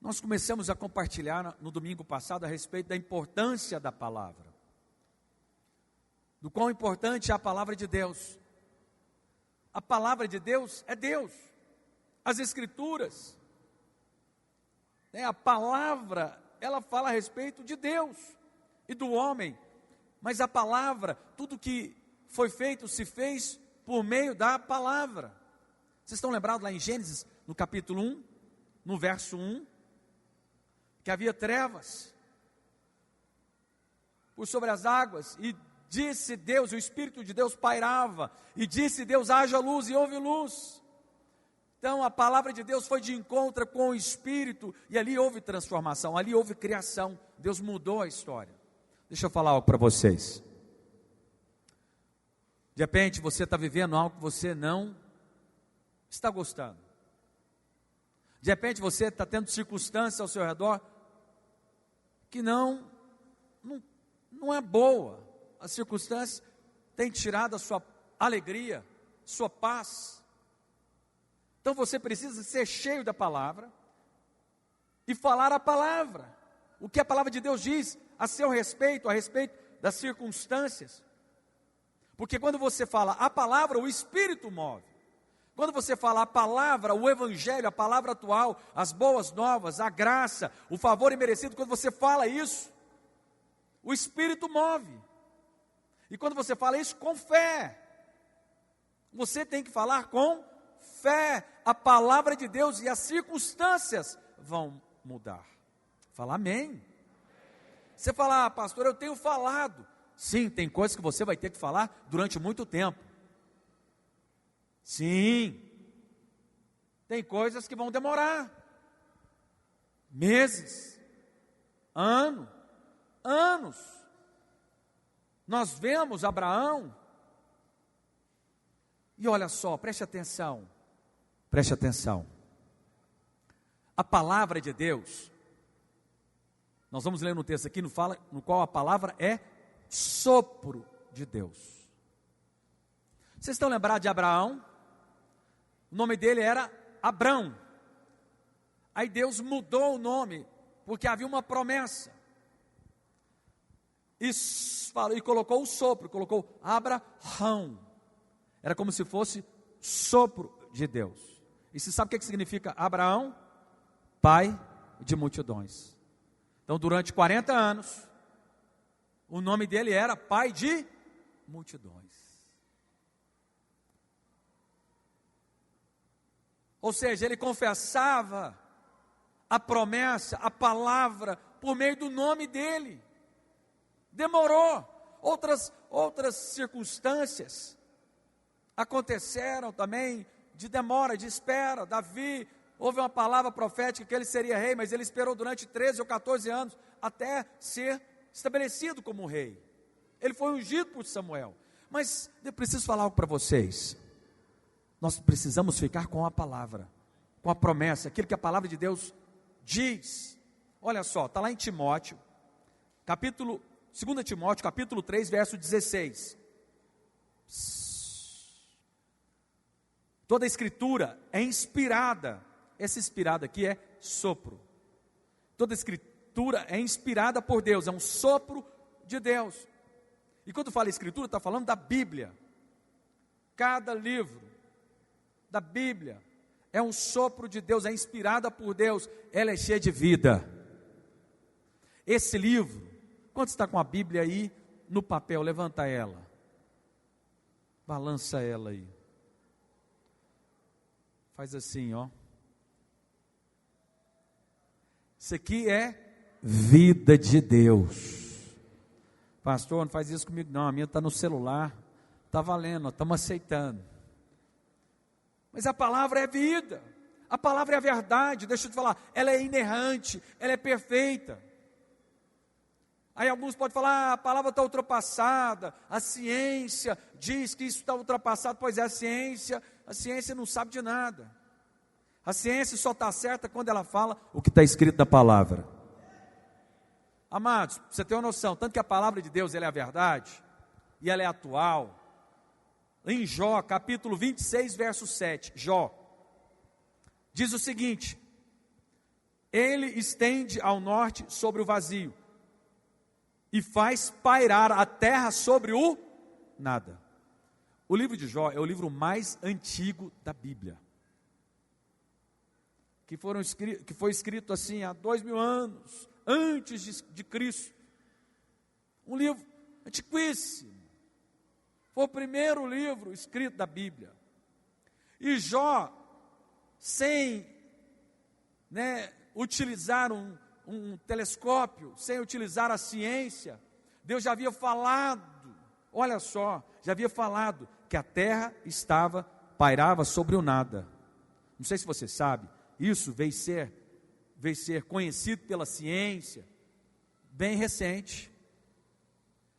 Nós começamos a compartilhar no domingo passado a respeito da importância da palavra, do quão importante é a palavra de Deus. A palavra de Deus é Deus, as Escrituras, a palavra, ela fala a respeito de Deus e do homem, mas a palavra, tudo que foi feito, se fez por meio da palavra. Vocês estão lembrados lá em Gênesis, no capítulo 1, no verso 1, que havia trevas por sobre as águas, e disse Deus, o Espírito de Deus pairava, e disse Deus, haja luz, e houve luz. Então a palavra de Deus foi de encontro com o Espírito, e ali houve transformação, ali houve criação, Deus mudou a história. Deixa eu falar algo para vocês. De repente você está vivendo algo que você não está gostando. De repente você está tendo circunstâncias ao seu redor que não é boa. As circunstâncias têm tirado a sua alegria, sua paz. Então você precisa ser cheio da palavra e falar a palavra. O que a palavra de Deus diz a seu respeito, a respeito das circunstâncias. Porque quando você fala a palavra, o Espírito move. Quando você fala a palavra, o Evangelho, a palavra atual, as boas novas, a graça, o favor imerecido, quando você fala isso, o Espírito move. E quando você fala isso com fé, você tem que falar com fé, a palavra de Deus, e as circunstâncias vão mudar. Fala amém. Você fala, pastor, eu tenho falado. Sim, tem coisas que você vai ter que falar durante muito tempo. Sim, tem coisas que vão demorar meses, anos. Nós vemos Abraão, e olha só, preste atenção, a palavra de Deus, nós vamos ler no texto aqui, no qual a palavra é sopro de Deus. Vocês estão lembrados de Abraão? O nome dele era Abrão. Aí Deus mudou o nome, porque havia uma promessa. E colocou o sopro, colocou Abraão. Era como se fosse sopro de Deus. E você sabe o que significa Abraão? Pai de multidões. Então durante 40 anos, o nome dele era pai de multidões. Ou seja, ele confessava a promessa, a palavra, por meio do nome dele. Demorou. Outras circunstâncias aconteceram também, de demora, de espera. Davi, houve uma palavra profética que ele seria rei, mas ele esperou durante 13 ou 14 anos, até ser estabelecido como rei. Ele foi ungido por Samuel. Mas eu preciso falar algo para vocês. Nós precisamos ficar com a palavra, com a promessa, aquilo que a palavra de Deus diz. Olha só, está lá em Timóteo, 2 Timóteo, capítulo 3, verso 16. Toda a escritura é inspirada. Essa inspirada aqui é sopro. Toda a escritura é inspirada por Deus, é um sopro de Deus. E quando fala escritura, está falando da Bíblia. Cada livro da Bíblia é um sopro de Deus, é inspirada por Deus, ela é cheia de vida. Esse livro, quando está com a Bíblia aí no papel, levanta ela, balança ela aí, faz assim, ó. Isso aqui é vida de Deus. Pastor, não faz isso comigo não, a minha está no celular, está valendo, estamos aceitando. Mas a palavra é vida, a palavra é a verdade. Deixa eu te falar, ela é inerrante, ela é perfeita. Aí alguns podem falar, a palavra está ultrapassada, a ciência diz que isso está ultrapassado. Pois é, a ciência não sabe de nada. A ciência só está certa quando ela fala o que está escrito na palavra. Amados, você tem uma noção, tanto que a palavra de Deus ela é a verdade, e ela é atual. Em Jó, capítulo 26, verso 7, Jó, diz o seguinte: Ele estende ao norte sobre o vazio e faz pairar a terra sobre o nada. O livro de Jó é o livro mais antigo da Bíblia, que foi escrito assim há 2000 anos antes de Cristo. Um livro antiquíssimo. Foi o primeiro livro escrito da Bíblia. E Jó, sem utilizar um telescópio, sem utilizar a ciência, Deus já havia falado, olha só, já havia falado que a terra pairava sobre o nada. Não sei se você sabe, isso veio ser conhecido pela ciência bem recente.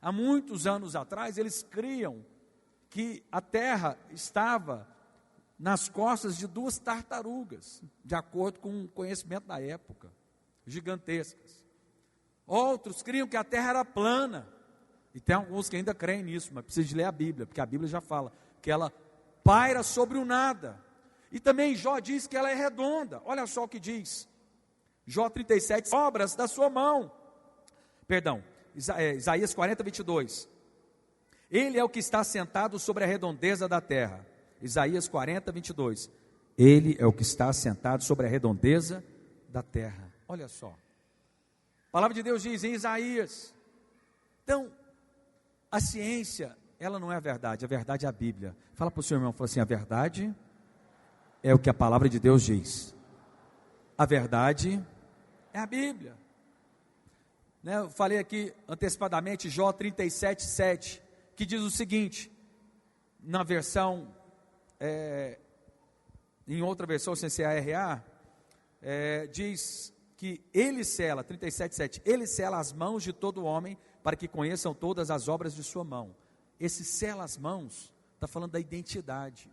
Há muitos anos atrás, eles criam que a terra estava nas costas de 2 tartarugas, de acordo com o conhecimento da época, gigantescas. Outros criam que a terra era plana, e tem alguns que ainda creem nisso, mas precisa de ler a Bíblia, porque a Bíblia já fala que ela paira sobre o nada. E também Jó diz que ela é redonda. Olha só o que diz Jó 37, obras da sua mão. Perdão, Isaías 40, 22. Ele é o que está sentado sobre a redondeza da terra. Isaías 40, 22. Ele é o que está sentado sobre a redondeza da terra. Olha só. A palavra de Deus diz em Isaías. Então, a ciência, ela não é a verdade é a Bíblia. Fala para o seu irmão, fala assim, a verdade é o que a palavra de Deus diz. A verdade é a Bíblia. Eu falei aqui antecipadamente Jó 37, 7, que diz o seguinte, na versão, em outra versão, sem ser ARA, diz que ele sela, 37, 7, ele sela as mãos de todo homem, para que conheçam todas as obras de sua mão. Esse sela as mãos, está falando da identidade,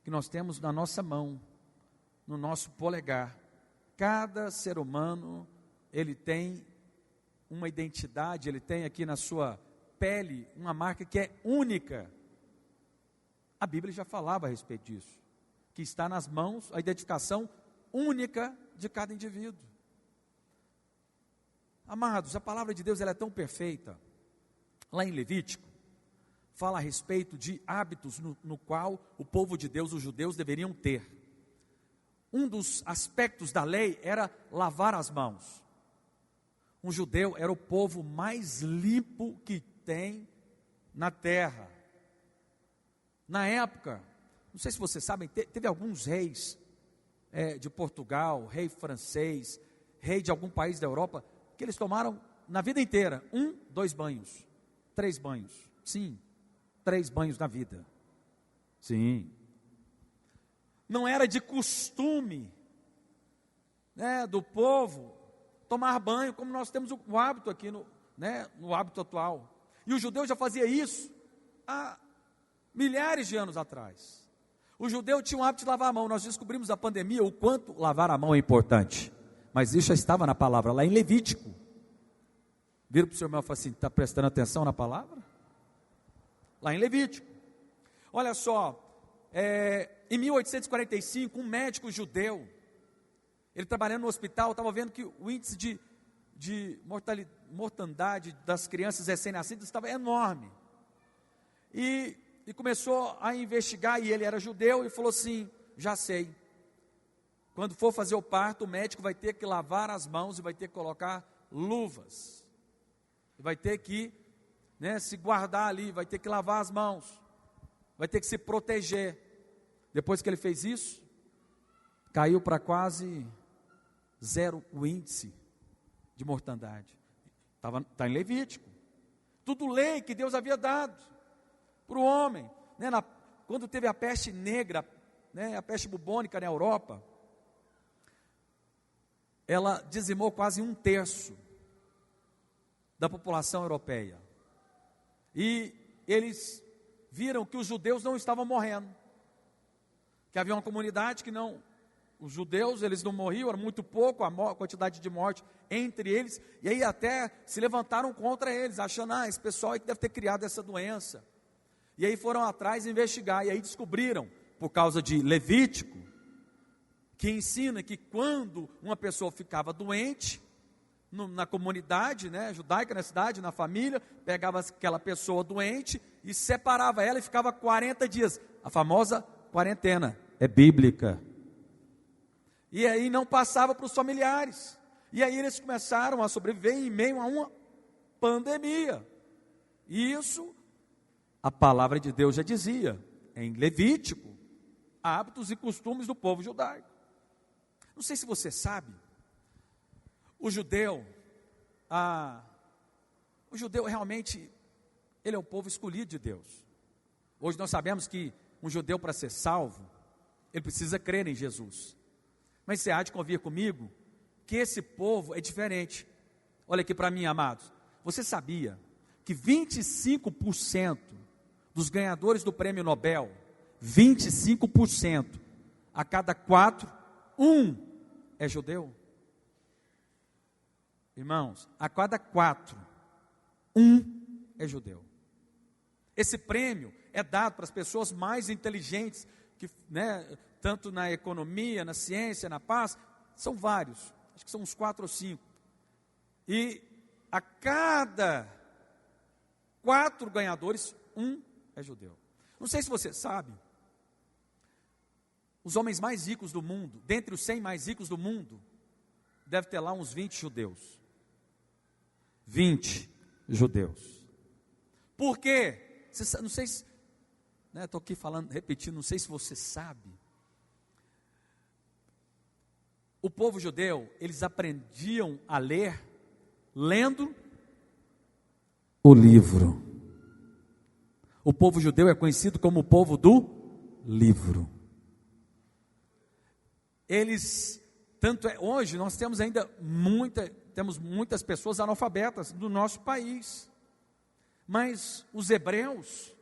que nós temos na nossa mão, no nosso polegar. Cada ser humano, ele tem uma identidade, ele tem aqui na sua pele, uma marca que é única. A Bíblia já falava a respeito disso, que está nas mãos a identificação única de cada indivíduo. Amados, a palavra de Deus ela é tão perfeita. Lá em Levítico, fala a respeito de hábitos no qual o povo de Deus, os judeus, deveriam ter. Um dos aspectos da lei era lavar as mãos. Um judeu era o povo mais limpo que tem na terra. Na época, não sei se vocês sabem, teve alguns reis de Portugal, rei francês, rei de algum país da Europa, que eles tomaram na vida inteira 1, 2 banhos, 3 banhos. Sim, 3 banhos na vida. Sim. Não era de costume do povo tomar banho, como nós temos o hábito aqui no hábito atual. E o judeu já fazia isso há milhares de anos atrás. O judeu tinha o hábito de lavar a mão. Nós descobrimos na pandemia o quanto lavar a mão é importante. Mas isso já estava na palavra, lá em Levítico. Vira para o seu irmão e fala assim, está prestando atenção na palavra? Lá em Levítico. Olha só, em 1845, um médico judeu, ele trabalhando no hospital, estava vendo que o índice de mortandade das crianças recém-nascidas estava enorme. E começou a investigar, e ele era judeu, e falou assim, já sei, quando for fazer o parto, o médico vai ter que lavar as mãos, e vai ter que colocar luvas, e vai ter que se guardar ali, vai ter que lavar as mãos, vai ter que se proteger. Depois que ele fez isso, caiu para quase 0 o índice de mortandade. Está em Levítico. Tudo lei que Deus havia dado para o homem. Quando teve a peste negra, a peste bubônica na Europa, ela dizimou quase 1/3 da população europeia. E eles viram que os judeus não estavam morrendo, que havia uma comunidade que não, os judeus, eles não morriam, era muito pouco a quantidade de morte entre eles, e aí até se levantaram contra eles, achando, esse pessoal aí que deve ter criado essa doença. E aí foram atrás investigar, e aí descobriram, por causa de Levítico, que ensina que quando uma pessoa ficava doente, na comunidade, né, judaica, na cidade, na família, pegava aquela pessoa doente e separava ela e ficava 40 dias. A famosa quarentena, é bíblica. E aí não passava para os familiares. E aí eles começaram a sobreviver em meio a uma pandemia. E isso, a palavra de Deus já dizia, em Levítico, hábitos e costumes do povo judaico. Não sei se você sabe, o judeu realmente, ele é o povo escolhido de Deus. Hoje nós sabemos que um judeu, para ser salvo, ele precisa crer em Jesus. Mas você há de convir comigo que esse povo é diferente. Olha aqui para mim, amados. Você sabia que 25% dos ganhadores do prêmio Nobel, 25%, a cada 4, 1 é judeu? Irmãos, a cada 4, 1 é judeu. Esse prêmio é dado para as pessoas mais inteligentes, que, né, tanto na economia, na ciência, na paz, são vários, acho que são uns 4 ou 5. E a cada 4 ganhadores, 1 é judeu. Não sei se você sabe, os homens mais ricos do mundo, dentre os 100 mais ricos do mundo, deve ter lá uns 20 judeus. 20 judeus. Por quê? Não sei se, estou aqui falando, repetindo, não sei se você sabe. O povo judeu, eles aprendiam a ler, lendo o livro. O povo judeu é conhecido como o povo do livro. Hoje nós temos ainda muitas pessoas analfabetas do nosso país. Mas os hebreus,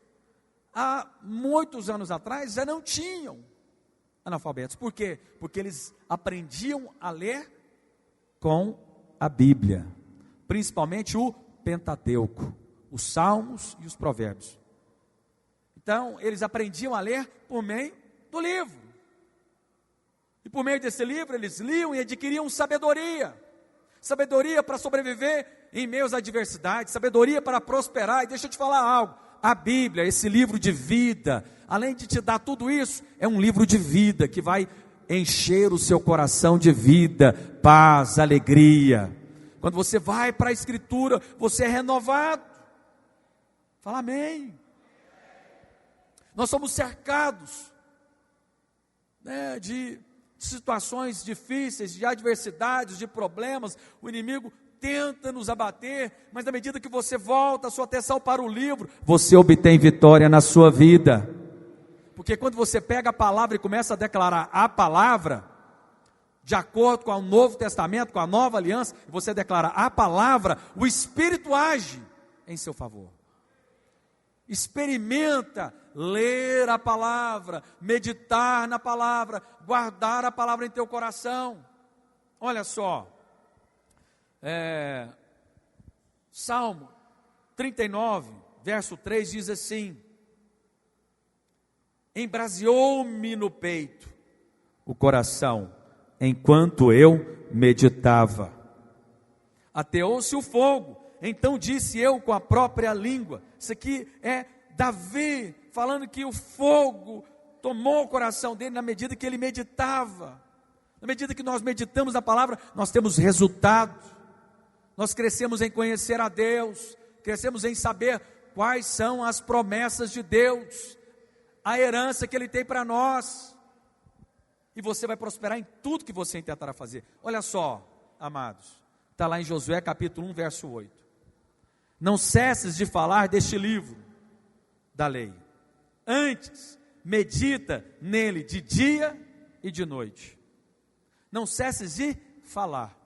há muitos anos atrás, já não tinham analfabetos. Por quê? Porque eles aprendiam a ler com a Bíblia, principalmente o Pentateuco, os Salmos e os Provérbios. Então, eles aprendiam a ler por meio do livro. E por meio desse livro, eles liam e adquiriam sabedoria. Sabedoria para sobreviver em meio às adversidades, sabedoria para prosperar. E deixa eu te falar algo, a Bíblia, esse livro de vida, além de te dar tudo isso, é um livro de vida, que vai encher o seu coração de vida, paz, alegria. Quando você vai para a Escritura, você é renovado. Fala amém. Nós somos cercados, né, de situações difíceis, de adversidades, de problemas. O inimigo tenta nos abater, mas na medida que você volta a sua atenção para o livro, você obtém vitória na sua vida. Porque quando você pega a palavra e começa a declarar a palavra, de acordo com o Novo Testamento, com a Nova Aliança, você declara a palavra, o Espírito age em seu favor. Experimenta ler a palavra, meditar na palavra, guardar a palavra em teu coração. Olha só, Salmo 39, verso 3 diz assim: embraseou-me no peito o coração, enquanto eu meditava. Ateou-se o fogo, então disse eu com a própria língua. Isso aqui é Davi falando que o fogo tomou o coração dele na medida que ele meditava. Na medida que nós meditamos na palavra, nós temos resultados. Nós crescemos em conhecer a Deus, crescemos em saber quais são as promessas de Deus, a herança que Ele tem para nós. E você vai prosperar em tudo que você intentará fazer. Olha só, amados, está lá em Josué capítulo 1, verso 8. Não cesses de falar deste livro da lei. Antes, medita nele de dia e de noite. Não cesses de falar.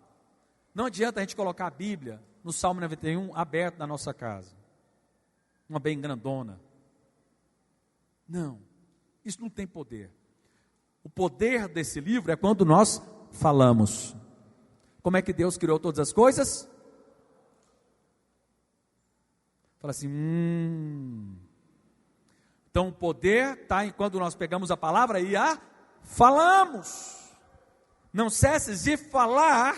Não adianta a gente colocar a Bíblia no Salmo 91 aberto na nossa casa. Uma bem grandona. Não, isso não tem poder. O poder desse livro é quando nós falamos. Como é que Deus criou todas as coisas? Fala assim, Então o poder está em quando nós pegamos a palavra e a falamos. Não cesses de falar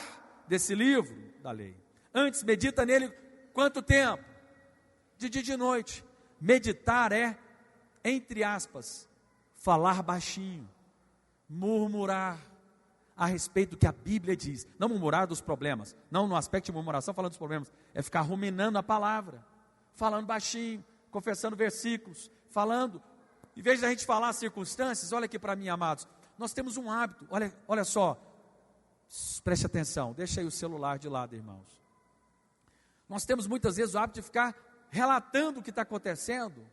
desse livro da lei. Antes, medita nele quanto tempo? De dia e de noite. Meditar é, entre aspas, falar baixinho, murmurar a respeito do que a Bíblia diz. Não murmurar dos problemas, não no aspecto de murmuração falando dos problemas, é ficar ruminando a palavra, falando baixinho, confessando versículos, falando, em vez de a gente falar as circunstâncias, olha aqui para mim, amados, nós temos um hábito, olha só, preste atenção, deixa aí o celular de lado, irmãos. Nós temos muitas vezes o hábito de ficar relatando o que está acontecendo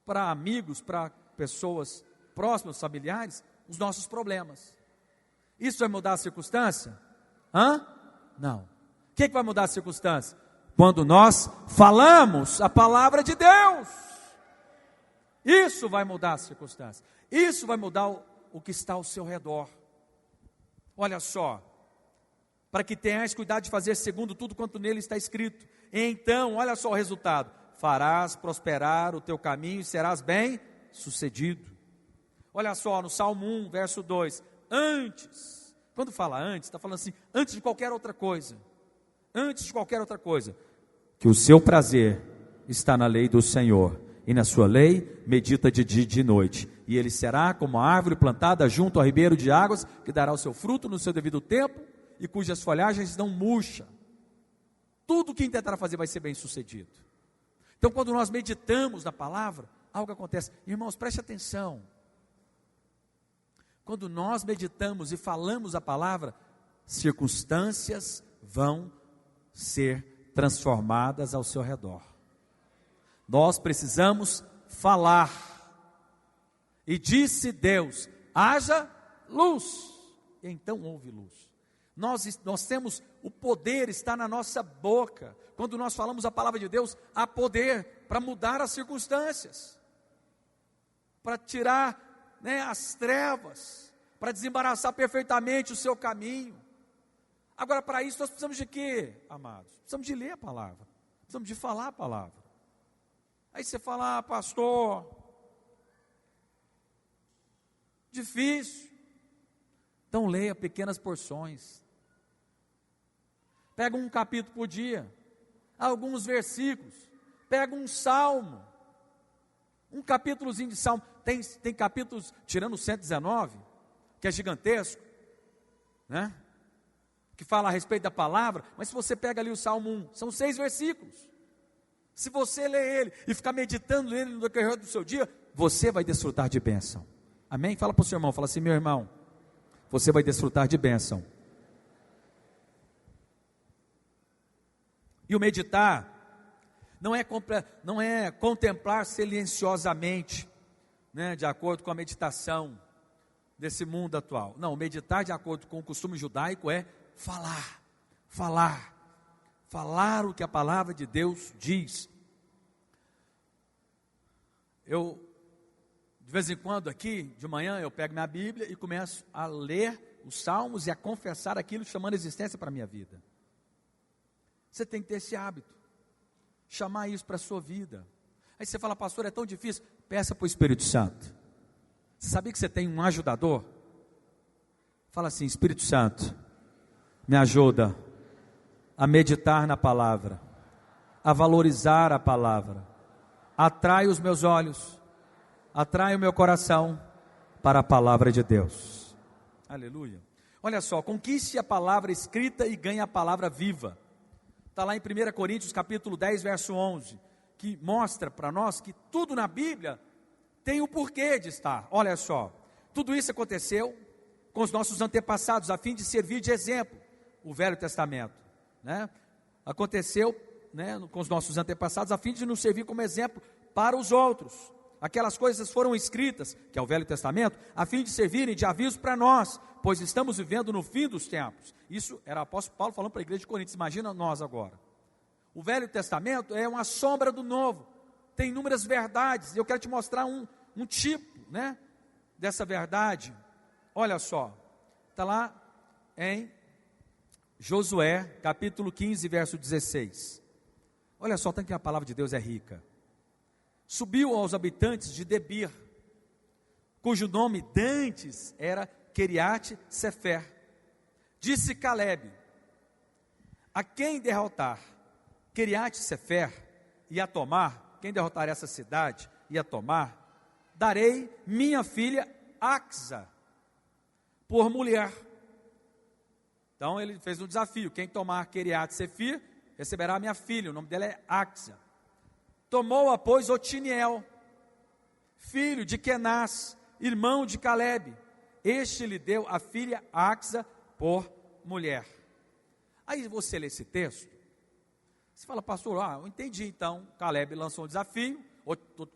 para amigos, para pessoas próximas, familiares, os nossos problemas. Isso vai mudar a circunstância? Não. O que vai mudar a circunstância? Quando nós falamos a palavra de Deus. Isso vai mudar a circunstância. Isso vai mudar o que está ao seu redor. Olha só. Para que tenhas cuidado de fazer segundo tudo quanto nele está escrito. Então, olha só o resultado. Farás prosperar o teu caminho e serás bem sucedido. Olha só, no Salmo 1, verso 2. Antes, quando fala antes, está falando assim, antes de qualquer outra coisa. Antes de qualquer outra coisa. Que o seu prazer está na lei do Senhor. E na sua lei medita de dia e de noite. E ele será como a árvore plantada junto ao ribeiro de águas, que dará o seu fruto no seu devido tempo, e cujas folhagens não murcha. Tudo que intentar fazer vai ser bem sucedido. Então, quando nós meditamos na palavra, algo acontece. Irmãos, preste atenção. Quando nós meditamos e falamos a palavra, circunstâncias vão ser transformadas ao seu redor. Nós precisamos falar. E disse Deus, haja luz. E então houve luz. Nós temos o poder, está na nossa boca. Quando nós falamos a palavra de Deus, há poder para mudar as circunstâncias, para tirar as trevas, para desembaraçar perfeitamente o seu caminho. Agora, para isso nós precisamos de quê, amados? Precisamos de ler a palavra, precisamos de falar a palavra. Aí você fala, pastor, difícil. Então leia pequenas porções. Pega um capítulo por dia, alguns versículos, pega um salmo, um capítulozinho de salmo. Tem capítulos, tirando o 119, que é gigantesco, né? Que fala a respeito da palavra, mas se você pega ali o Salmo 1, são 6 versículos. Se você ler ele e ficar meditando nele no decorrer do seu dia, você vai desfrutar de bênção. Amém? Fala para o seu irmão, fala assim, meu irmão, você vai desfrutar de bênção. E o meditar não é contemplar silenciosamente, né, de acordo com a meditação desse mundo atual. Não, meditar de acordo com o costume judaico é falar o que a palavra de Deus diz. Eu, de vez em quando aqui, de manhã, eu pego minha Bíblia e começo a ler os salmos e a confessar aquilo, chamando a existência para a minha vida. Você tem que ter esse hábito, chamar isso para a sua vida. Aí você fala, pastor, é tão difícil. Peça para o Espírito Santo. Você sabia que você tem um ajudador? Fala assim, Espírito Santo, me ajuda a meditar na palavra, a valorizar a palavra. Atrai os meus olhos, atrai o meu coração para a palavra de Deus. Aleluia. Olha só, conquiste a palavra escrita e ganhe a palavra viva. Está lá em 1 Coríntios capítulo 10, verso 11, que mostra para nós que tudo na Bíblia tem o porquê de estar. Olha só, tudo isso aconteceu com os nossos antepassados, a fim de servir de exemplo, o Velho Testamento, né? Aconteceu, né, com os nossos antepassados, a fim de nos servir como exemplo para os outros. Aquelas coisas foram escritas, que é o Velho Testamento, a fim de servirem de aviso para nós, pois estamos vivendo no fim dos tempos. Isso era o apóstolo Paulo falando para a igreja de Coríntios, imagina nós agora. O Velho Testamento é uma sombra do Novo, tem inúmeras verdades, e eu quero te mostrar um tipo, né, dessa verdade. Olha só, está lá em Josué, capítulo 15, verso 16. Olha só, tanto que a palavra de Deus é rica. Subiu aos habitantes de Debir, cujo nome dantes era Queriate Sefer, Disse Calebe: a quem derrotar Quiriate-Sefer e a tomar, quem derrotar essa cidade e a tomar, darei minha filha Axa por mulher. Então ele fez um desafio: quem tomar Quiriate-Sefer receberá a minha filha, o nome dela é Axa. Tomou-a, pois, Otiniel, filho de Kenaz, irmão de Calebe. Este lhe deu a filha Axa por mulher. Aí você lê esse texto, você fala: pastor, eu entendi. Então Calebe lançou um desafio,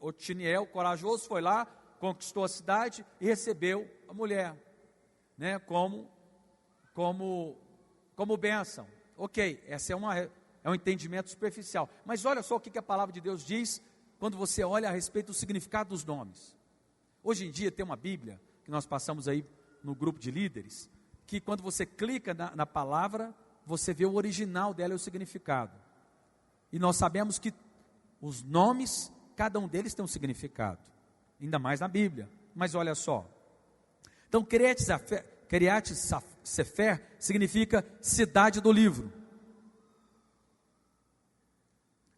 Otiniel, corajoso, foi lá, conquistou a cidade e recebeu a mulher, né, como bênção. Ok, essa é um entendimento superficial. Mas olha só o que a palavra de Deus diz quando você olha a respeito do significado dos nomes. Hoje em dia tem uma Bíblia que nós passamos aí no grupo de líderes, que quando você clica na palavra, você vê o original dela e o significado. E nós sabemos que os nomes, cada um deles tem um significado, ainda mais na Bíblia. Mas olha só, então Quiriate-Sefer significa cidade do livro.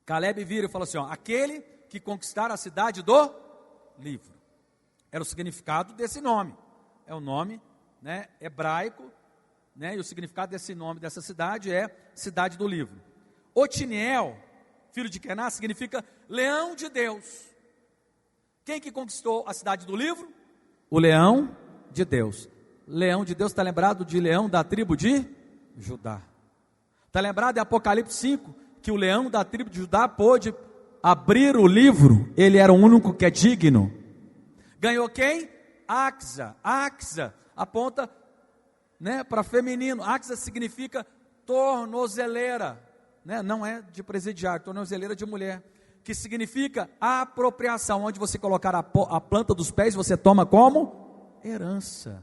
Calebe vira e fala assim: aquele que conquistar a cidade do livro. Era o significado desse nome. É um nome, né, hebraico, né, e o significado desse nome, dessa cidade, é cidade do livro. Otiniel, filho de Kenaz, significa leão de Deus. Quem que conquistou a cidade do livro? O leão de Deus. Leão de Deus, está lembrado de leão da tribo de Judá. Está lembrado em Apocalipse 5, que o leão da tribo de Judá pôde abrir o livro, ele era o único que é digno. Ganhou quem? Axa. Axa aponta, né, para feminino. Axa significa tornozeleira, né, não é de presidiário, tornozeleira de mulher, que significa apropriação, onde você colocar a planta dos pés, você toma como herança.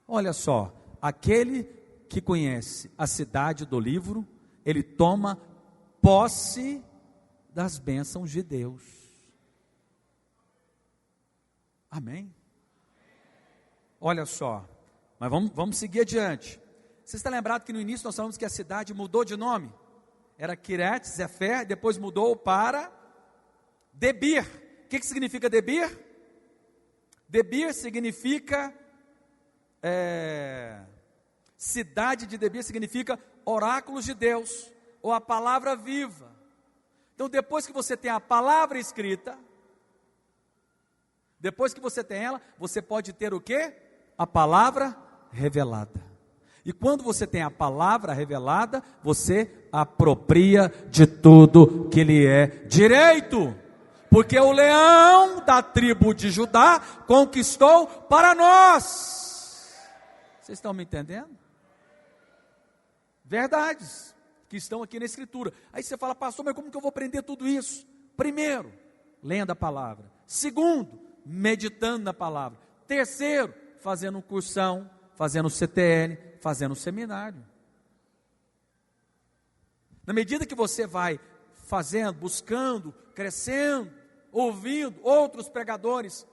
Olha só, aquele que conhece a cidade do livro, ele toma posse das bênçãos de Deus. Amém? Olha só, mas vamos seguir adiante. Você está lembrado que no início nós falamos que a cidade mudou de nome? Era Quiriate-Sefer, depois mudou para Debir. O que significa Debir? Debir significa, cidade de Debir significa oráculos de Deus, ou a palavra viva. Então depois que você tem a palavra escrita, depois que você tem ela, você pode ter o quê? A palavra revelada. E quando você tem a palavra revelada, você apropria de tudo que lhe é direito. Porque o leão da tribo de Judá conquistou para nós. Vocês estão me entendendo? Verdades que estão aqui na Escritura. Aí você fala: pastor, mas como que eu vou aprender tudo isso? Primeiro, lendo a palavra. Segundo, meditando na palavra. Terceiro, fazendo um cursão, fazendo um CTN, fazendo um seminário. Na medida que você vai fazendo, buscando, crescendo, ouvindo outros pregadores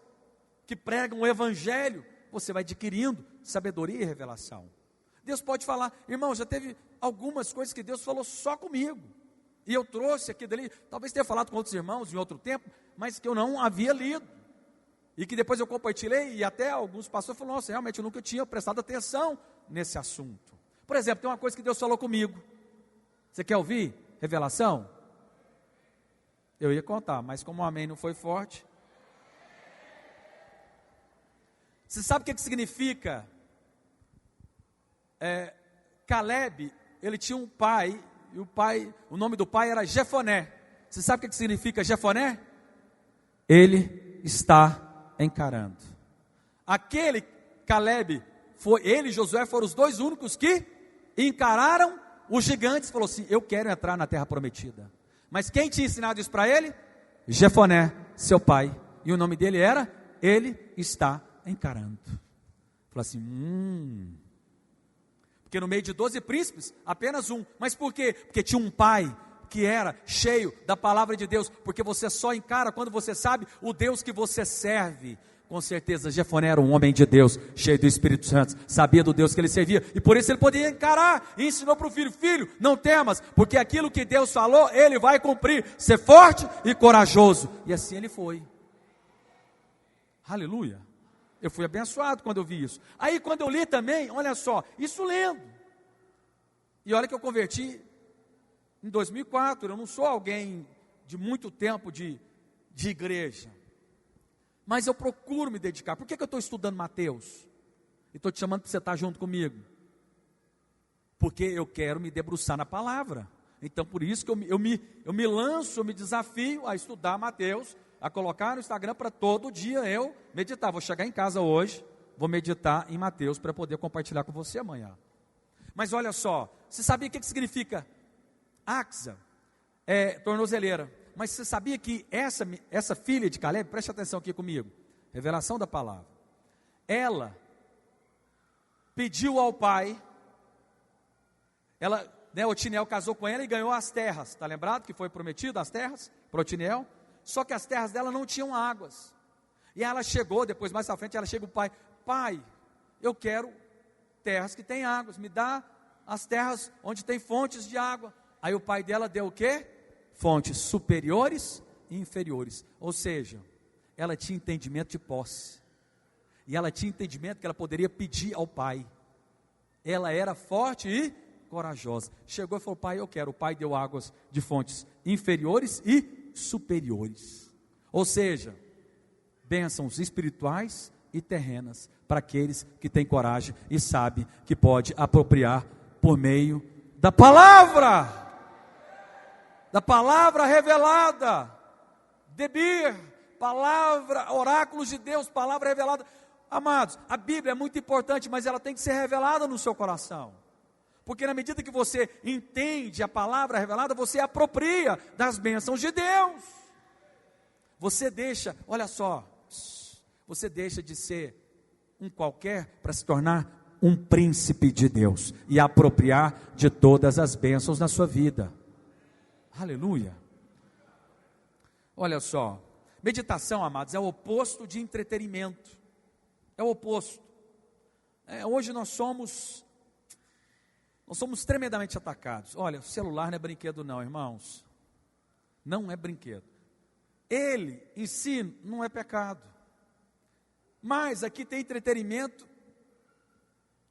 que pregam o Evangelho, você vai adquirindo sabedoria e revelação. Deus pode falar: irmão, já teve algumas coisas que Deus falou só comigo, e eu trouxe aqui dali, talvez tenha falado com outros irmãos em outro tempo, mas que eu não havia lido, e que depois eu compartilhei, e até alguns pastores falaram: nossa, realmente eu nunca tinha prestado atenção nesse assunto. Por exemplo, tem uma coisa que Deus falou comigo. Você quer ouvir revelação? Eu ia contar, mas como o amém não foi forte. Você sabe o que significa? Calebe, ele tinha um pai, e o nome do pai era Jefoné. Você sabe o que significa Jefoné? Ele está encarando. Aquele Calebe, ele e Josué foram os dois únicos que encararam os gigantes. Falou assim: eu quero entrar na terra prometida. Mas quem tinha ensinado isso para ele? Jefoné, seu pai. E o nome dele era: ele está encarando. Falou assim: Porque no meio de 12 príncipes, apenas um. Mas por quê? Porque tinha um pai que era cheio da palavra de Deus, porque você só encara quando você sabe o Deus que você serve. Com certeza Jefoné era um homem de Deus, cheio do Espírito Santo, sabia do Deus que ele servia, e por isso ele podia encarar, e ensinou para o filho: filho, não temas, porque aquilo que Deus falou, ele vai cumprir, ser forte e corajoso. E assim ele foi. Aleluia. Eu fui abençoado quando eu vi isso. Aí quando eu li também, olha só, isso lendo, e olha que eu converti em 2004, eu não sou alguém de muito tempo de igreja, mas eu procuro me dedicar. Por que eu estou estudando Mateus? E estou te chamando para você estar junto comigo. Porque eu quero me debruçar na palavra. Então por isso que eu me lanço, eu me desafio a estudar Mateus, a colocar no Instagram para todo dia eu meditar. Vou chegar em casa hoje, vou meditar em Mateus para poder compartilhar com você amanhã. Mas olha só, você sabia o que significa axa? Tornozeleira. Mas você sabia que essa filha de Caleb, preste atenção aqui comigo, revelação da palavra, ela pediu ao pai, Otiniel casou com ela e ganhou as terras, está lembrado que foi prometido as terras para Otiniel? Só que as terras dela não tinham águas, e ela chegou, depois mais à frente ela chega ao pai, eu quero terras que têm águas, me dá as terras onde tem fontes de água. Aí o pai dela deu o quê? Fontes superiores e inferiores, ou seja, ela tinha entendimento de posse, e ela tinha entendimento que ela poderia pedir ao pai, ela era forte e corajosa, chegou e falou: pai, eu quero. O pai deu águas de fontes inferiores e superiores, ou seja, bênçãos espirituais e terrenas, para aqueles que têm coragem e sabem que pode apropriar por meio da palavra revelada, Debir, palavra, oráculos de Deus, palavra revelada. Amados, a Bíblia é muito importante, mas ela tem que ser revelada no seu coração, porque na medida que você entende a palavra revelada, você apropria das bênçãos de Deus, você deixa, olha só, você deixa de ser um qualquer para se tornar um príncipe de Deus, e apropriar de todas as bênçãos na sua vida. Aleluia. Olha só, meditação, amados, é o oposto de entretenimento, é o oposto. Hoje nós somos tremendamente atacados. Olha, o celular não é brinquedo não, irmãos, não é brinquedo, ele em si não é pecado, mas aqui tem entretenimento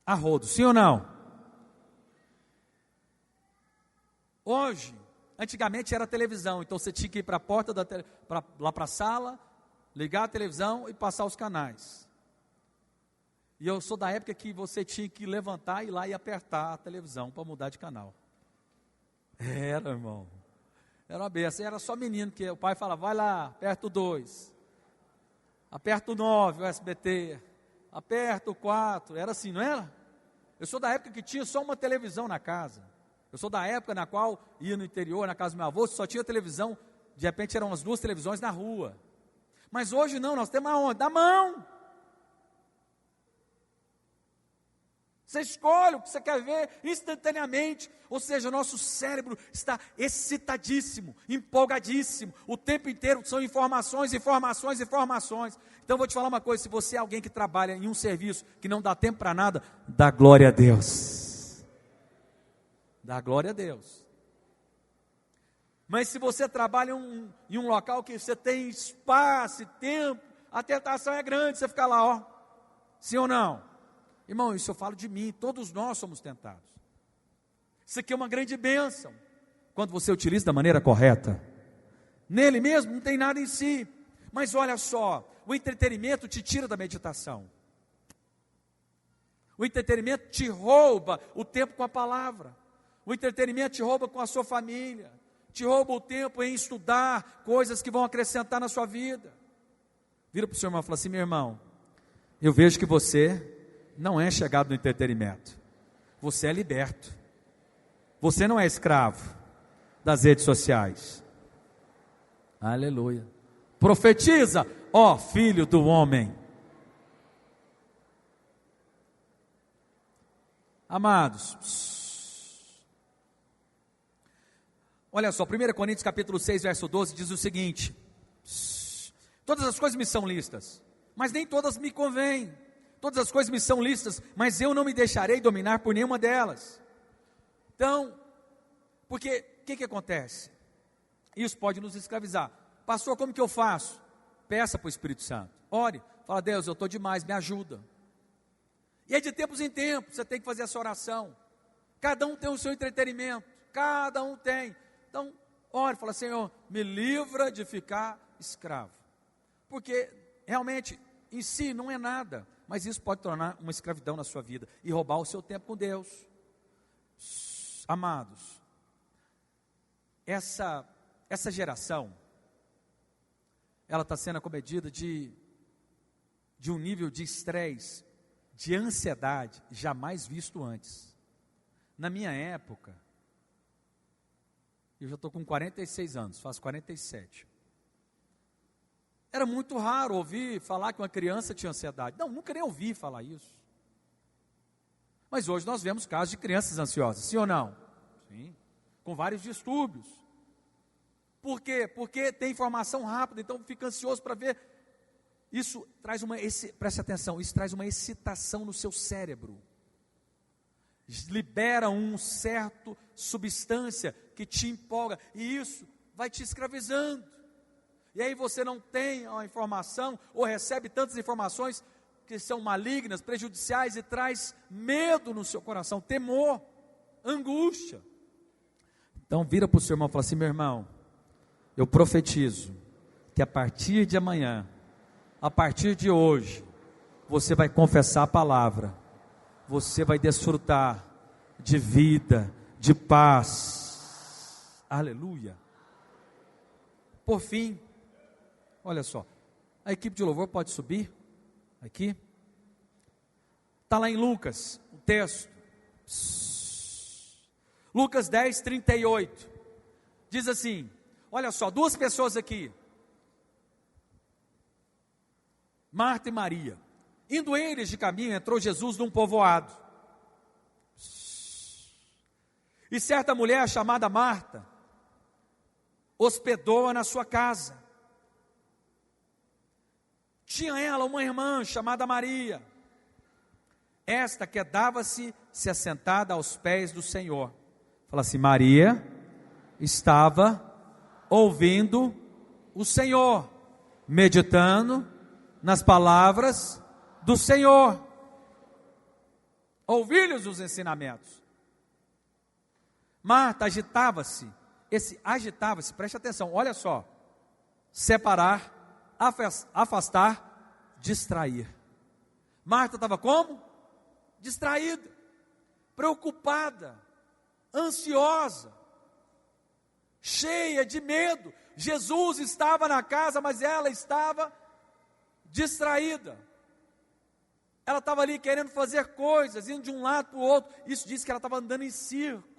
a rodo, sim ou não? Hoje, antigamente era televisão, então você tinha que ir para a porta lá para a sala, ligar a televisão e passar os canais. E eu sou da época que você tinha que levantar, ir lá e apertar a televisão para mudar de canal. Era, irmão, era uma benção. Era só menino, que o pai falava: vai lá, aperta o 2, aperta o 9, o SBT, aperta o 4, era assim, não era? Eu sou da época que tinha só uma televisão na casa. Eu sou da época na qual ia no interior, na casa do meu avô, só tinha televisão, de repente eram as 2 televisões na rua. Mas hoje não, nós temos aonde? Na mão. Você escolhe o que você quer ver instantaneamente, ou seja, o nosso cérebro está excitadíssimo, empolgadíssimo, o tempo inteiro são informações. Então eu vou te falar uma coisa: se você é alguém que trabalha em um serviço que não dá tempo para nada, dá glória a Deus, dá glória a Deus. Mas se você trabalha em um local que você tem espaço e tempo, a tentação é grande, você fica lá, sim ou não? Irmão, isso eu falo de mim, todos nós somos tentados. Isso aqui é uma grande bênção, quando você utiliza da maneira correta. Nele mesmo não tem nada em si, mas olha só, o entretenimento te tira da meditação. O entretenimento te rouba o tempo com a palavra. O entretenimento te rouba com a sua família, te rouba o tempo em estudar coisas que vão acrescentar na sua vida. Vira para o seu irmão e fala assim: meu irmão, eu vejo que você não é chegado no entretenimento, você é liberto, você não é escravo das redes sociais. Aleluia. Profetiza, ó filho do homem. Amados, Olha só, 1 Coríntios capítulo 6, verso 12, diz o seguinte: todas as coisas me são lícitas, mas nem todas me convêm. Todas as coisas me são lícitas, mas eu não me deixarei dominar por nenhuma delas. Então, porque, o que acontece? Isso pode nos escravizar. Pastor, como que eu faço? Peça para o Espírito Santo, ore, fala: Deus, eu estou demais, me ajuda. E é de tempos em tempos, você tem que fazer essa oração. Cada um tem o seu entretenimento, cada um tem. Então, ore, fala: Senhor, me livra de ficar escravo. Porque, realmente, em si não é nada, mas isso pode tornar uma escravidão na sua vida e roubar o seu tempo com Deus. Amados, essa geração, ela está sendo acomedida de um nível de estresse, de ansiedade, jamais visto antes. Na minha época, eu já estou com 46 anos, faço 47. Era muito raro ouvir falar que uma criança tinha ansiedade. Não, nunca nem ouvi falar isso. Mas hoje nós vemos casos de crianças ansiosas, sim ou não? Sim, com vários distúrbios. Por quê? Porque tem informação rápida, então fica ansioso para ver. Isso traz preste atenção, isso traz uma excitação no seu cérebro. Libera um certo substância que te empolga, e isso vai te escravizando. E aí você não tem a informação, ou recebe tantas informações que são malignas, prejudiciais, e traz medo no seu coração, temor, angústia. Então vira para o seu irmão e fala assim: meu irmão, eu profetizo que a partir de amanhã, a partir de hoje, você vai confessar a palavra, você vai desfrutar de vida, de paz. Aleluia. Por fim, olha só, a equipe de louvor pode subir aqui. Está lá em Lucas, o texto. Lucas 10, 38. Diz assim, olha só, duas pessoas aqui. Marta e Maria. Indo eles de caminho, entrou Jesus num povoado. E certa mulher chamada Marta hospedou-a na sua casa. Tinha ela uma irmã chamada Maria, esta quedava-se assentada aos pés do Senhor. Fala assim: Maria estava ouvindo o Senhor, meditando nas palavras do Senhor, ouviu-lhes os ensinamentos. Marta agitava-se, preste atenção, olha só, separar, afastar, distrair. Marta estava como? Distraída, preocupada, ansiosa, cheia de medo. Jesus estava na casa, mas ela estava distraída. Ela estava ali querendo fazer coisas, indo de um lado para o outro. Isso diz que ela estava andando em circo.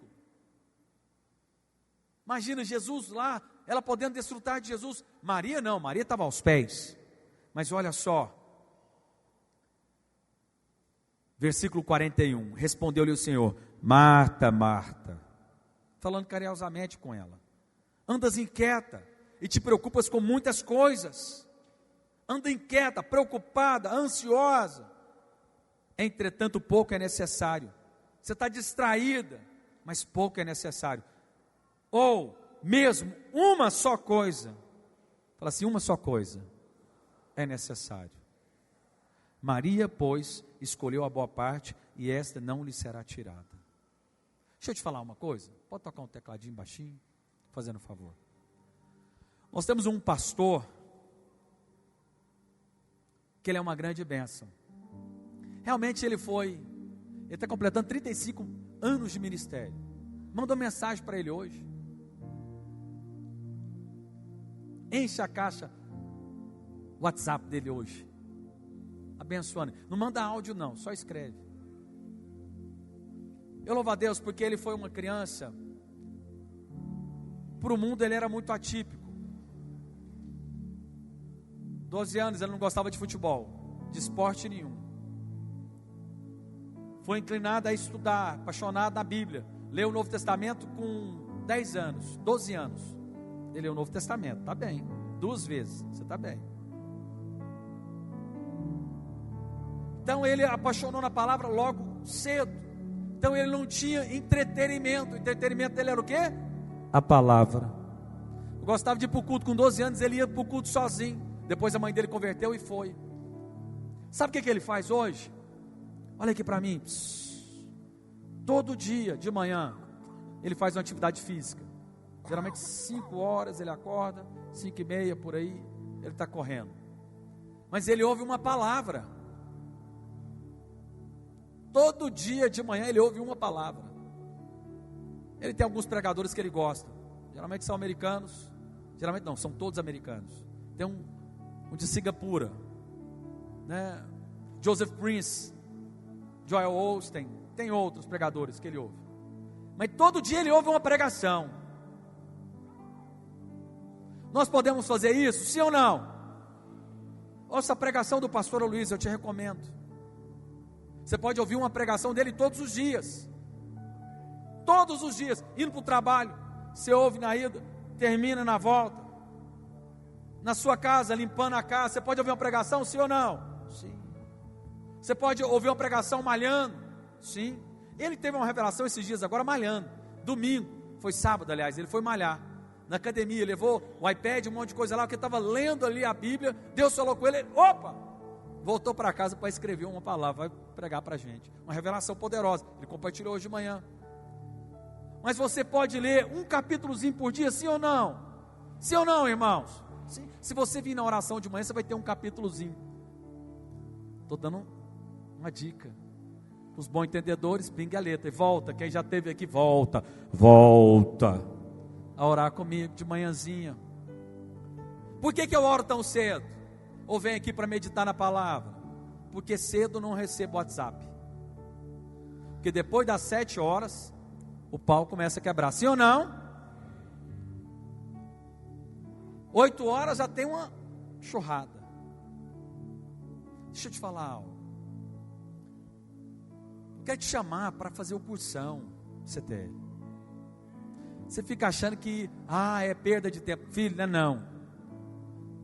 Imagina Jesus lá, ela podendo desfrutar de Jesus. Maria não, Maria estava aos pés. Mas olha só, versículo 41, respondeu-lhe o Senhor: Marta, Marta, falando carinhosamente com ela, andas inquieta e te preocupas com muitas coisas. Anda inquieta, preocupada, ansiosa. Entretanto, pouco é necessário. Você está distraída, mas pouco é necessário. Ou mesmo uma só coisa. Fala assim: uma só coisa é necessário. Maria, pois, escolheu a boa parte, e esta não lhe será tirada. Deixa eu te falar uma coisa. Pode tocar um tecladinho baixinho? Fazendo um favor. Nós temos um pastor que ele é uma grande bênção. Realmente ele está completando 35 anos de ministério. Mandou mensagem para ele hoje. Enche a caixa WhatsApp dele hoje, abençoando. Não manda áudio não, só escreve. Eu louvo a Deus porque ele foi uma criança. Para o mundo ele era muito atípico. 12 anos ele não gostava de futebol, de esporte nenhum. Foi inclinado a estudar, apaixonado na Bíblia. Leu o Novo Testamento com 10 anos, 12 anos. Ele é o Novo Testamento, está bem. 2 vezes, você está bem. Então ele apaixonou na palavra logo cedo. Então ele não tinha entretenimento. O entretenimento dele era o quê? A palavra. Eu gostava de ir para o culto. Com 12 anos ele ia para o culto sozinho. Depois a mãe dele converteu e foi. Sabe o que ele faz hoje? Olha aqui para mim. Todo dia de manhã ele faz uma atividade física. Geralmente 5 horas ele acorda, 5:30 por aí, ele está correndo. Mas ele ouve uma palavra. Todo dia de manhã ele ouve uma palavra. Ele tem alguns pregadores que ele gosta. Geralmente são americanos. Geralmente não, são todos americanos. Tem um de Singapura, né? Joseph Prince, Joel Osteen. Tem outros pregadores que ele ouve. Mas todo dia ele ouve uma pregação. Nós podemos fazer isso, sim ou não? Ouça a pregação do pastor Luiz, eu te recomendo. Você pode ouvir uma pregação dele todos os dias. Todos os dias, indo para o trabalho. Você ouve na ida, termina na volta. Na sua casa, limpando a casa. Você pode ouvir uma pregação, sim ou não? Sim. Você pode ouvir uma pregação malhando? Sim. Ele teve uma revelação esses dias agora malhando. Domingo, foi sábado aliás, ele foi malhar. Na academia, levou o iPad, um monte de coisa lá, porque estava lendo ali a Bíblia. Deus falou com ele, opa! Voltou para casa para escrever uma palavra, vai pregar para a gente. Uma revelação poderosa. Ele compartilhou hoje de manhã. Mas você pode ler um capítulozinho por dia, sim ou não? Sim ou não, irmãos? Sim. Se você vir na oração de manhã, você vai ter um capítulozinho. Estou dando uma dica. Os bons entendedores, pinga a letra. E volta, quem já esteve aqui, volta. Volta a orar comigo de manhãzinha. Por que eu oro tão cedo? Ou venho aqui para meditar na palavra? Porque cedo não recebo WhatsApp. Porque depois das 7 horas, o pau começa a quebrar. Sim ou não? 8 horas já tem uma churrada. Deixa eu te falar algo. Eu quero te chamar para fazer o cursão CTL. Você fica achando que, é perda de tempo. Filho, não é não.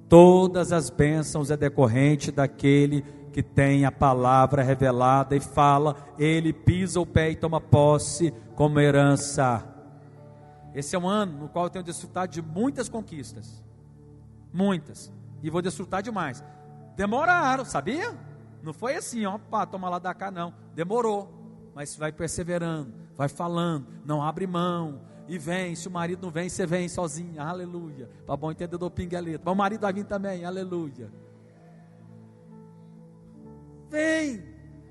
Todas as bênçãos é decorrente daquele que tem a palavra revelada e fala, ele pisa o pé e toma posse como herança. Esse é um ano no qual eu tenho desfrutado de muitas conquistas. Muitas. E vou desfrutar demais. Demoraram, sabia? Não foi assim, toma lá da cá, não. Demorou. Mas vai perseverando, vai falando, não abre mão. E vem, se o marido não vem, você vem sozinho, aleluia. Para bom entendedor, pinga a letra. Mas o marido vai vir também, aleluia. Vem,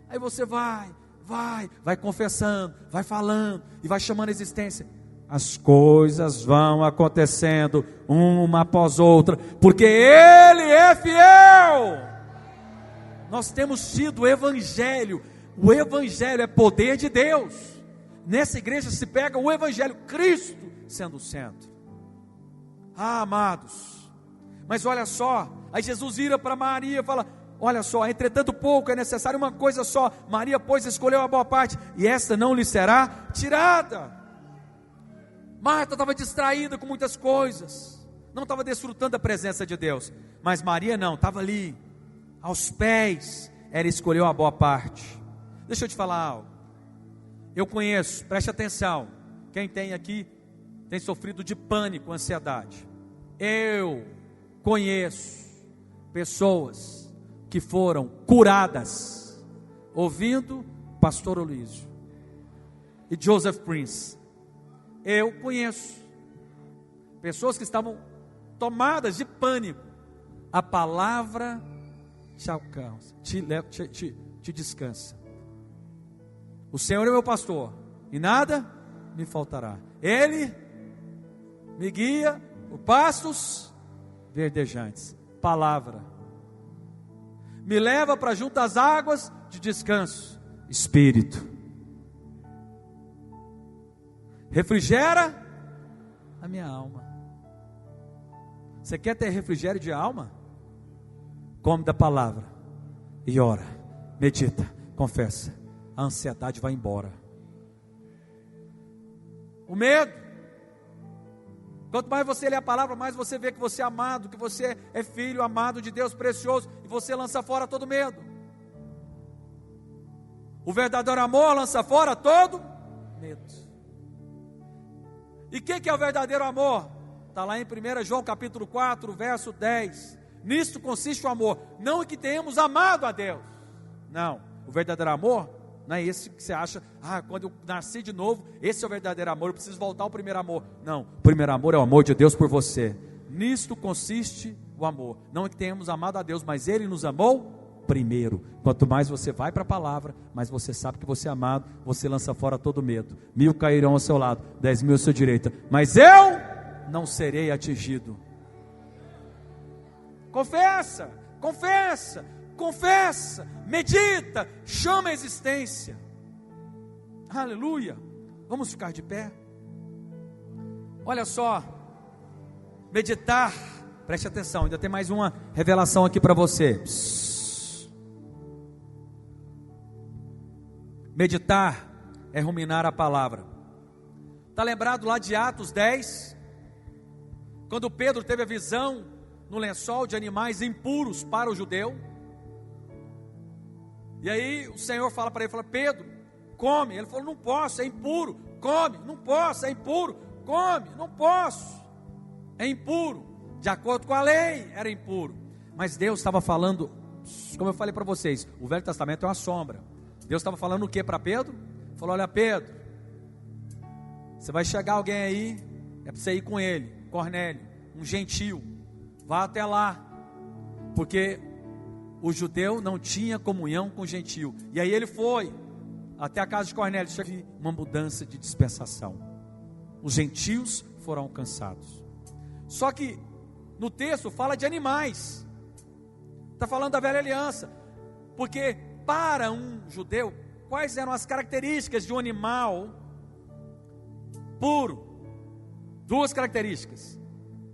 aí você vai confessando, vai falando, e vai chamando a existência. As coisas vão acontecendo, uma após outra, porque Ele é fiel. Nós temos tido o Evangelho é poder de Deus. Nessa igreja se pega o Evangelho, Cristo sendo o centro. Amados, mas olha só, aí Jesus vira para Maria e fala, olha só, entretanto pouco é necessário uma coisa só, Maria pois escolheu a boa parte, e esta não lhe será tirada. Marta estava distraída com muitas coisas, não estava desfrutando da presença de Deus, mas Maria não, estava ali, aos pés, ela escolheu a boa parte. Deixa eu te falar algo. Eu conheço, preste atenção, quem tem aqui tem sofrido de pânico, ansiedade. Eu conheço pessoas que foram curadas ouvindo pastor Olísio e Joseph Prince. Eu conheço pessoas que estavam tomadas de pânico. A palavra te alcança, te descansa. O Senhor é meu pastor, e nada me faltará. Ele me guia por pastos verdejantes. Palavra. Me leva para junto às águas de descanso. Espírito. Refrigera a minha alma. Você quer ter refrigério de alma? Come da palavra e ora, medita, confessa. A ansiedade vai embora. O medo Quanto mais você lê a palavra, mais você vê que você é amado, que você é filho amado de Deus, precioso, e você lança fora todo medo. O verdadeiro amor lança fora todo medo. E o que é o verdadeiro amor? Está lá em 1 João capítulo 4, verso 10. Nisto consiste o amor, não em que tenhamos amado a Deus. Não, o verdadeiro amor não é esse que você acha, quando eu nasci de novo, esse é o verdadeiro amor, eu preciso voltar ao primeiro amor. Não, o primeiro amor é o amor de Deus por você. Nisto consiste o amor, não em que tenhamos amado a Deus, mas Ele nos amou primeiro. Quanto mais você vai para a palavra, mais você sabe que você é amado, você lança fora todo medo. 1000 cairão ao seu lado, 10.000 à sua direita, mas eu não serei atingido. Confessa, confessa, confessa, medita, chama a existência. Aleluia. Vamos ficar de pé. Olha só, meditar, preste atenção, ainda tem mais uma revelação aqui para você. Meditar é ruminar a palavra. Está lembrado lá de Atos 10? Quando Pedro teve a visão no lençol de animais impuros para o judeu. E aí o Senhor fala para ele, Pedro, come. Ele falou, não posso, é impuro. Come, não posso, é impuro. Come, não posso, é impuro. De acordo com a lei, era impuro. Mas Deus estava falando, como eu falei para vocês, o Velho Testamento é uma sombra. Deus estava falando o que para Pedro? Falou, olha Pedro, você vai chegar alguém aí, é para você ir com ele, Cornélio, um gentil, vá até lá, porque o judeu não tinha comunhão com o gentil. E aí ele foi até a casa de Cornélio, teve uma mudança de dispensação. Os gentios foram alcançados. Só que no texto fala de animais. Está falando da velha aliança. Porque para um judeu, quais eram as características de um animal puro? 2 características.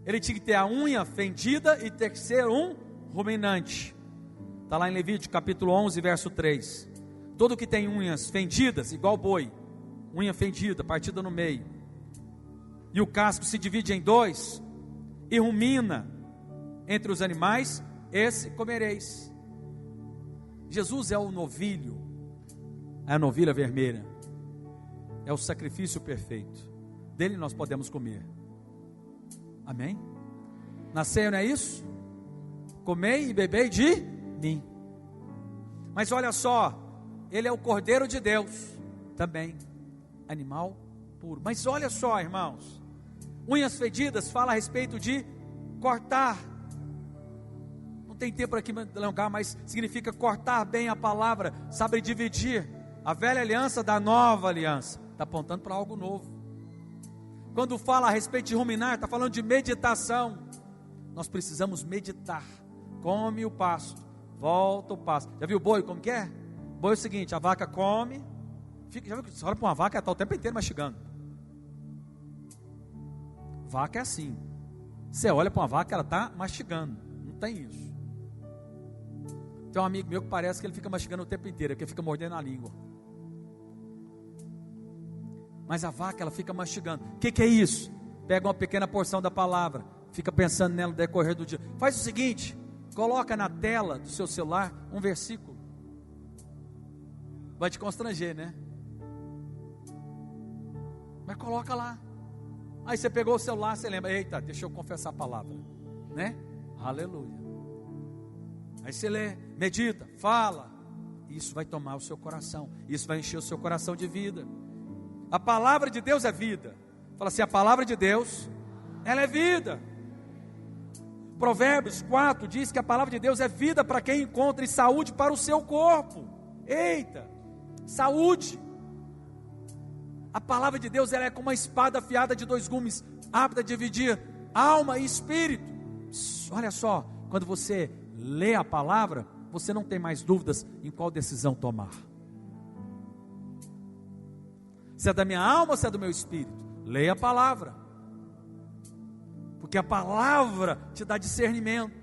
Ele tinha que ter a unha fendida e ter que ser um ruminante. Está lá em Levítico capítulo 11, verso 3. Todo que tem unhas fendidas, igual boi, unha fendida, partida no meio, e o casco se divide em 2, e rumina entre os animais, esse comereis. Jesus é o novilho, é a novilha vermelha, é o sacrifício perfeito, dele nós podemos comer. Amém? Na ceia não é isso? Comei e bebei de mim. Mas olha só, ele é o Cordeiro de Deus, também, animal puro. Mas olha só, irmãos, unhas fedidas fala a respeito de cortar. Não tem tempo aqui para alongar, mas significa cortar bem a palavra, sabe dividir a velha aliança da nova aliança. Está apontando para algo novo. Quando fala a respeito de ruminar, está falando de meditação. Nós precisamos meditar. Come o pasto, volta o pasto. Já viu o boi como que é? O boi é o seguinte, a vaca come, já viu que você olha para uma vaca, ela está o tempo inteiro mastigando. Vaca é assim. Você olha para uma vaca, ela está mastigando. Não tem isso. Tem um amigo meu que parece que ele fica mastigando o tempo inteiro, porque fica mordendo a língua. Mas a vaca, ela fica mastigando. O que é isso? Pega uma pequena porção da palavra, fica pensando nela no decorrer do dia. Faz o seguinte, coloca na tela do seu celular um versículo. Vai te constranger, né? Mas coloca lá. Aí você pegou o celular, você lembra, eita, deixa eu confessar a palavra, né? Aleluia. Aí você lê, medita, fala. Isso vai tomar o seu coração, isso vai encher o seu coração de vida. A palavra de Deus é vida. Fala assim, a palavra de Deus, ela é vida. Provérbios 4 diz que a palavra de Deus é vida para quem encontra e saúde para o seu corpo. Eita, saúde. A palavra de Deus, ela é como uma espada afiada de 2 gumes, apta a dividir alma e espírito. Olha só, quando você lê a palavra, você não tem mais dúvidas em qual decisão tomar. Se é da minha alma ou se é do meu espírito. Leia a palavra, porque a palavra te dá discernimento.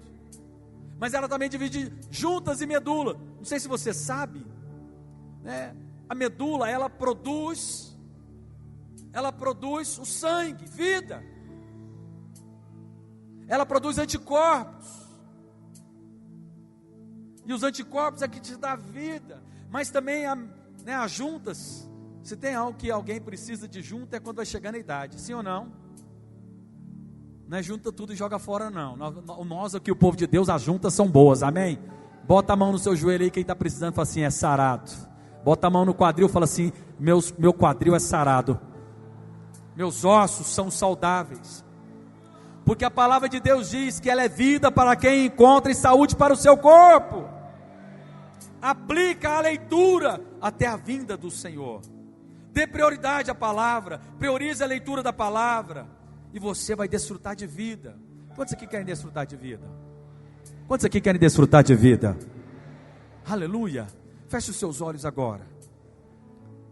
Mas ela também divide juntas e medula. Não sei se você sabe, né? A medula, ela produz o sangue, vida. ela produz anticorpos. E os anticorpos é que te dá vida. Mas também as juntas. Se tem algo que alguém precisa de junta, é quando vai chegando a idade. Sim ou não? Não é junta tudo e joga fora, não. Nós aqui, o povo de Deus, as juntas são boas, amém? Bota a mão no seu joelho aí, quem está precisando, fala assim, é sarado. Bota a mão no quadril, fala assim, meu quadril é sarado. Meus ossos são saudáveis. Porque a palavra de Deus diz que ela é vida para quem encontra e saúde para o seu corpo. Aplica a leitura até a vinda do Senhor. Dê prioridade à palavra, priorize a leitura da palavra, e você vai desfrutar de vida. Quantos aqui querem desfrutar de vida? Quantos aqui querem desfrutar de vida? Aleluia. Feche os seus olhos agora.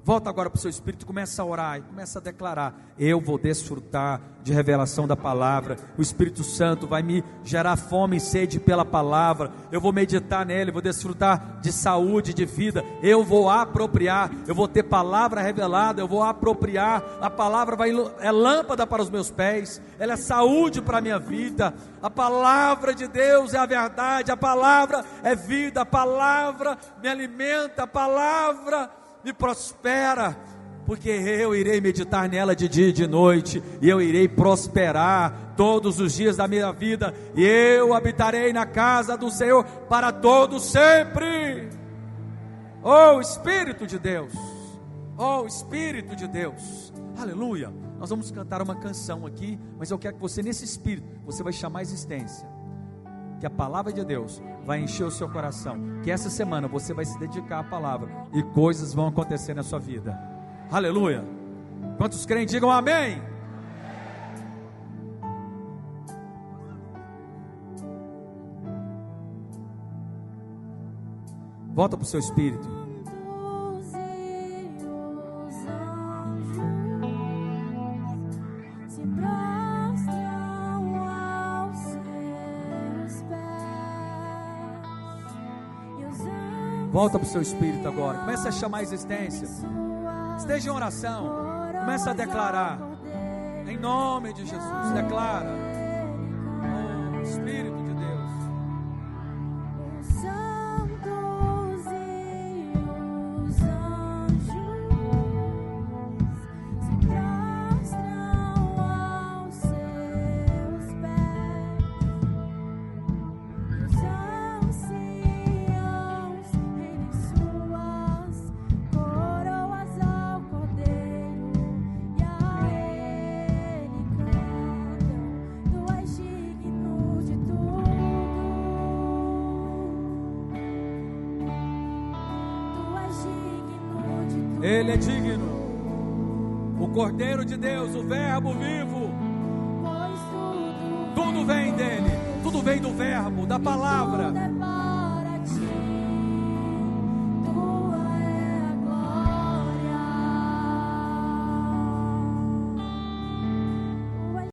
Volta agora para o seu espírito, começa a orar e começa a declarar: eu vou desfrutar de revelação da palavra. O Espírito Santo vai me gerar fome e sede pela palavra. Eu vou meditar nele, vou desfrutar de saúde, de vida. Eu vou apropriar, eu vou ter palavra revelada, eu vou apropriar. A palavra é lâmpada para os meus pés, ela é saúde para a minha vida. A palavra de Deus é a verdade, a palavra é vida, a palavra me alimenta, a palavra me prospera, porque eu irei meditar nela de dia e de noite, e eu irei prosperar todos os dias da minha vida, e eu habitarei na casa do Senhor para todo sempre. Oh Espírito de Deus, oh Espírito de Deus, aleluia. Nós vamos cantar uma canção aqui, mas eu quero que você, nesse espírito, você vai chamar a existência, que a palavra de Deus vai encher o seu coração, que essa semana você vai se dedicar à palavra, e coisas vão acontecer na sua vida, aleluia. Quantos creem, digam amém. Volta para o seu espírito. Volta para o seu espírito agora. Começa a chamar a existência. Esteja em oração. Começa a declarar. Em nome de Jesus. Declara. Oh, Espírito de Deus. Os santos e os anjos se prostram aos seus pés. Os anciãos em suas coroas ao Cordeiro, e a Ele cantam: Tu és digno de tudo, Tu és digno de tudo. Ele é digno. O Cordeiro de Deus, o Verbo vivo. Pois Tudo vem dele. Tudo vem do Verbo, da palavra. tudo é